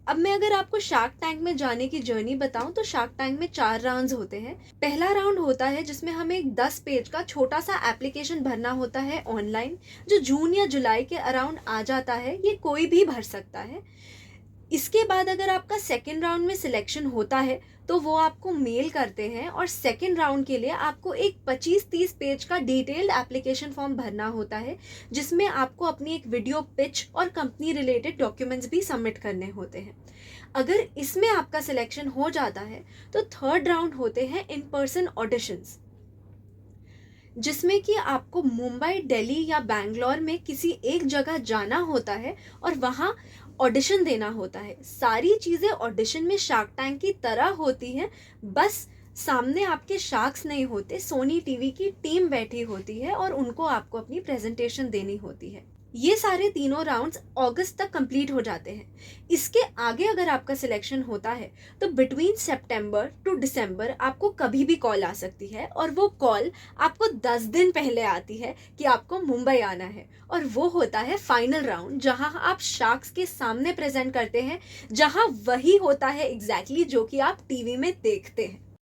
अब मैं अगर आपको शार्क टैंक में जाने की जर्नी बताऊं तो शार्क टैंक में 4 राउंड्स होते हैं। पहला राउंड होता है जिसमें हमें एक 10 पेज का छोटा सा एप्लीकेशन भरना होता है ऑनलाइन, जो जून या जुलाई के अराउंड आ जाता है। ये कोई भी भर सकता है। इसके बाद अगर आपका सेकेंड राउंड में सिलेक्शन होता है तो वो आपको मेल करते हैं, और सेकेंड राउंड के लिए आपको एक 25-30 पेज का डिटेल्ड एप्लीकेशन फॉर्म भरना होता है, जिसमें आपको अपनी एक वीडियो पिच और कंपनी रिलेटेड डॉक्यूमेंट्स भी सबमिट करने होते हैं। अगर इसमें आपका सिलेक्शन हो जाता है तो थर्ड राउंड होते हैं इन पर्सन ऑडिशंस, जिसमें कि आपको मुंबई, दिल्ली या बैंगलोर में किसी एक जगह जाना होता है और वहाँ ऑडिशन देना होता है। सारी चीज़ें ऑडिशन में शार्क टैंक की तरह होती हैं, बस सामने आपके शार्क्स नहीं होते, सोनी टीवी की टीम बैठी होती है और उनको आपको अपनी प्रेजेंटेशन देनी होती है। ये सारे तीनों राउंड्स अगस्त तक कंप्लीट हो जाते हैं। इसके आगे अगर आपका सिलेक्शन होता है तो बिटवीन सितंबर टू दिसंबर आपको कभी भी कॉल आ सकती है, और वो कॉल आपको 10 दिन पहले आती है कि आपको मुंबई आना है, और वो होता है फाइनल राउंड, जहां आप शार्क्स के सामने प्रेजेंट करते हैं, जहां वही होता है एग्जैक्टली जो कि आप टीवी में देखते हैं।